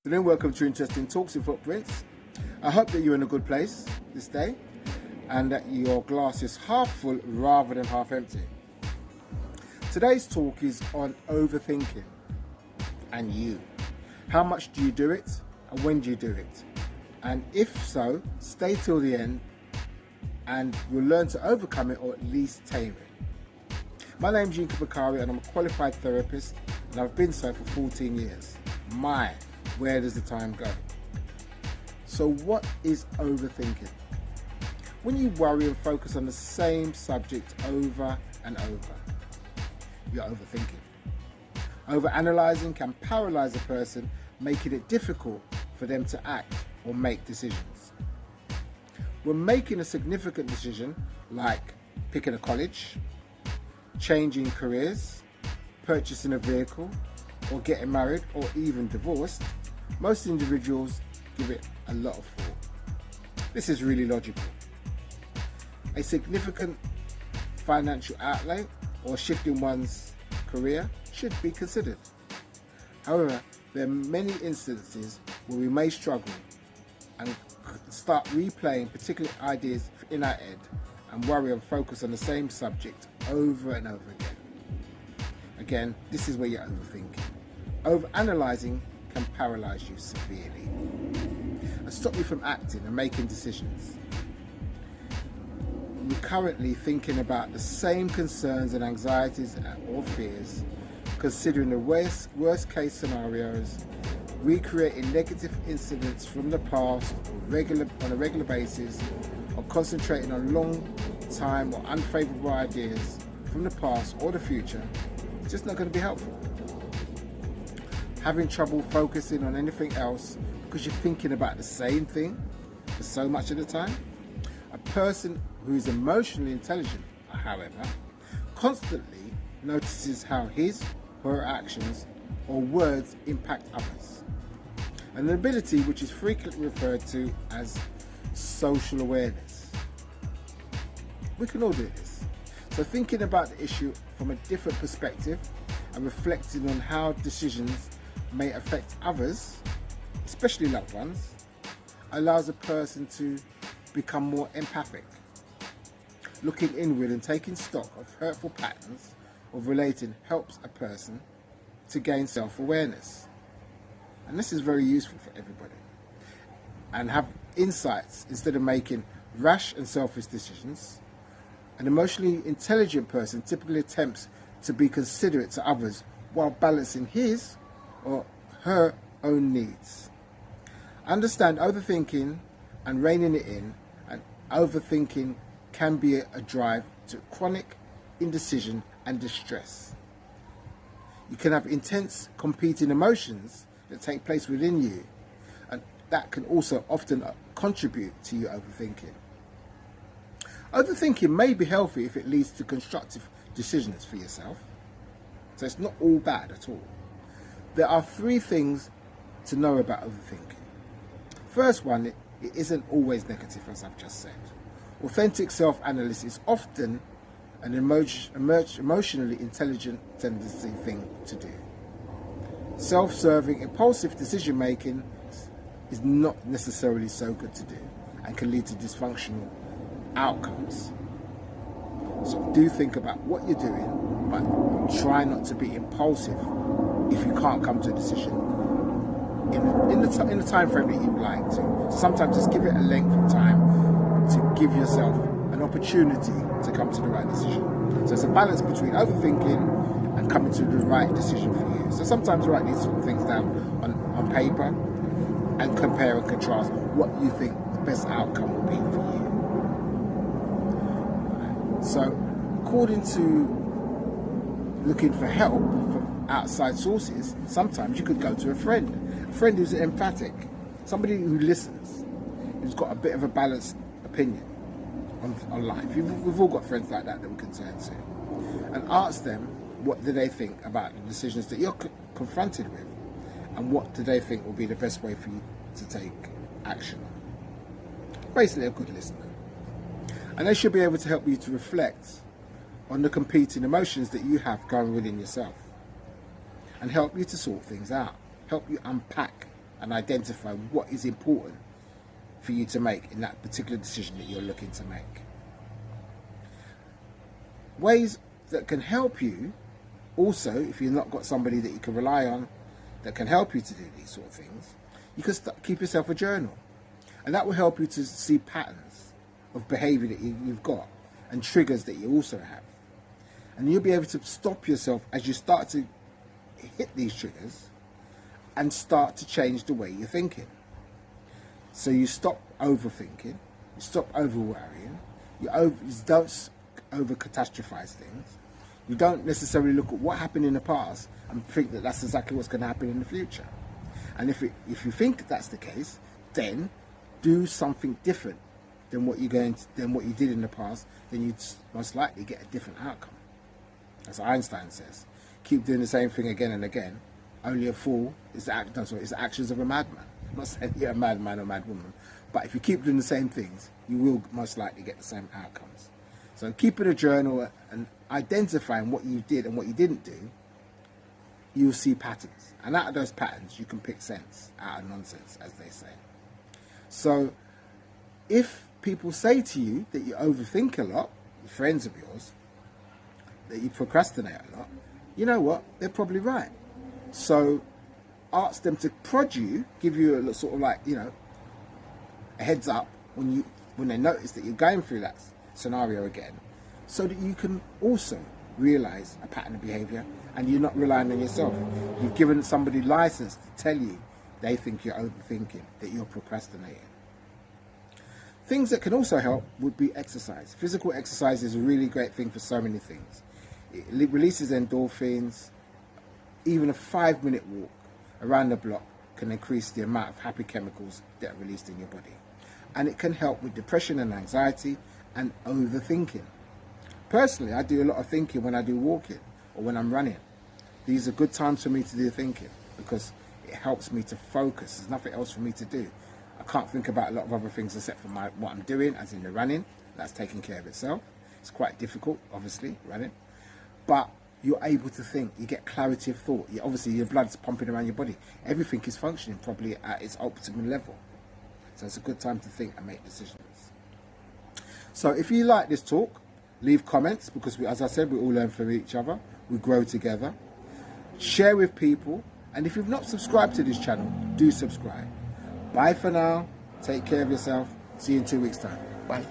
Hello and welcome to Interesting Talks with Footprints. I hope that you're in a good place this day and that your glass is half full rather than half empty. Today's talk is on overthinking and you. How much do you do it and when do you do it? And if so, stay till the end and you'll learn to overcome it or at least tame it. My name's Yinka Bakari and I'm a qualified therapist and I've been so for 14 years. Where does the time go? So what is overthinking? When you worry and focus on the same subject over and over, you're overthinking. Overanalyzing can paralyze a person, making it difficult for them to act or make decisions. When making a significant decision, like picking a college, changing careers, purchasing a vehicle, or getting married, or even divorced, most individuals give it a lot of thought. This is really logical. A significant financial outlay or shift in one's career should be considered. However, there are many instances where we may struggle and start replaying particular ideas in our head and worry and focus on the same subject over and over again. Again, this is where you're overthinking. Overanalyzing can paralyze you severely and stop you from acting and making decisions. You're currently thinking about the same concerns and anxieties or fears, considering the worst case scenarios, recreating negative incidents from the past on a regular basis, or concentrating on long time or unfavorable ideas from the past or the future. It's just not going to be helpful. Having trouble focusing on anything else because you're thinking about the same thing for so much of the time. A person who is emotionally intelligent, however, constantly notices how his or her actions or words impact others. An ability which is frequently referred to as social awareness. We can all do this. So thinking about the issue from a different perspective and reflecting on how decisions may affect others, especially loved ones, allows a person to become more empathic. Looking inward and taking stock of hurtful patterns of relating helps a person to gain self-awareness. And this is very useful for everybody. And have insights instead of making rash and selfish decisions. An emotionally intelligent person typically attempts to be considerate to others while balancing his or her own needs. Understand overthinking and reining it in, and overthinking can be a drive to chronic indecision and distress. You can have intense competing emotions that take place within you, and that can also often contribute to you overthinking. Overthinking may be healthy if it leads to constructive decisions for yourself, so it's not all bad at all. There are three things to know about overthinking. First one, it isn't always negative, as I've just said. Authentic self-analysis is often an emotionally intelligent tendency thing to do. Self-serving, impulsive decision-making is not necessarily so good to do and can lead to dysfunctional outcomes. So do think about what you're doing, but try not to be impulsive if you can't come to a decision in the time frame that you'd like to. Sometimes just give it a length of time to give yourself an opportunity to come to the right decision. So it's a balance between overthinking and coming to the right decision for you. So sometimes write these sort of things down on paper and compare and contrast what you think the best outcome will be for you. So according to looking for help from outside sources, sometimes you could go to a friend who's emphatic, somebody who listens, who's got a bit of a balanced opinion on life. We've all got friends like that we can turn to and ask them what do they think about the decisions that you're confronted with, and what do they think will be the best way for you to take action. Basically a good listener. And they should be able to help you to reflect on the competing emotions that you have going within yourself and help you to sort things out, help you unpack and identify what is important for you to make in that particular decision that you're looking to make. Ways that can help you also, if you've not got somebody that you can rely on that can help you to do these sort of things, you can keep yourself a journal, and that will help you to see patterns of behavior that you've got and triggers that you also have, and you'll be able to stop yourself as you start to hit these triggers and start to change the way you're thinking. So you stop overthinking, you stop over worrying, you don't over catastrophize things. You don't necessarily look at what happened in the past and think that that's exactly what's going to happen in the future. And if you think that's the case, then do something different than what you did in the past. Then you'd most likely get a different outcome. As Einstein says, keep doing the same thing again and again. Only a fool is the actions of a madman. I'm not saying you're a madman or madwoman, but if you keep doing the same things, you will most likely get the same outcomes. So keeping a journal and identifying what you did and what you didn't do, you'll see patterns. And out of those patterns, you can pick sense out of nonsense, as they say. So if people say to you that you overthink a lot, friends of yours, that you procrastinate a lot, you know what? They're probably right. So ask them to prod you, give you a sort of like, a heads up when they notice that you're going through that scenario again, so that you can also realize a pattern of behavior and you're not relying on yourself. You've given somebody license to tell you they think you're overthinking, that you're procrastinating. Things that can also help would be exercise. Physical exercise is a really great thing for so many things. It releases endorphins. Even a 5-minute walk around the block can increase the amount of happy chemicals that are released in your body. And it can help with depression and anxiety and overthinking. Personally, I do a lot of thinking when I do walking or when I'm running. These are good times for me to do thinking because it helps me to focus. There's nothing else for me to do. I can't think about a lot of other things except for what I'm doing, as in the running. That's taking care of itself. It's quite difficult, obviously, running. But you're able to think. You get clarity of thought. Obviously, your blood's pumping around your body. Everything is functioning properly at its optimum level. So it's a good time to think and make decisions. So if you like this talk, leave comments, because as I said, we all learn from each other. We grow together. Share with people. And if you've not subscribed to this channel, do subscribe. Bye for now. Take care of yourself. See you in 2 weeks' time. Bye.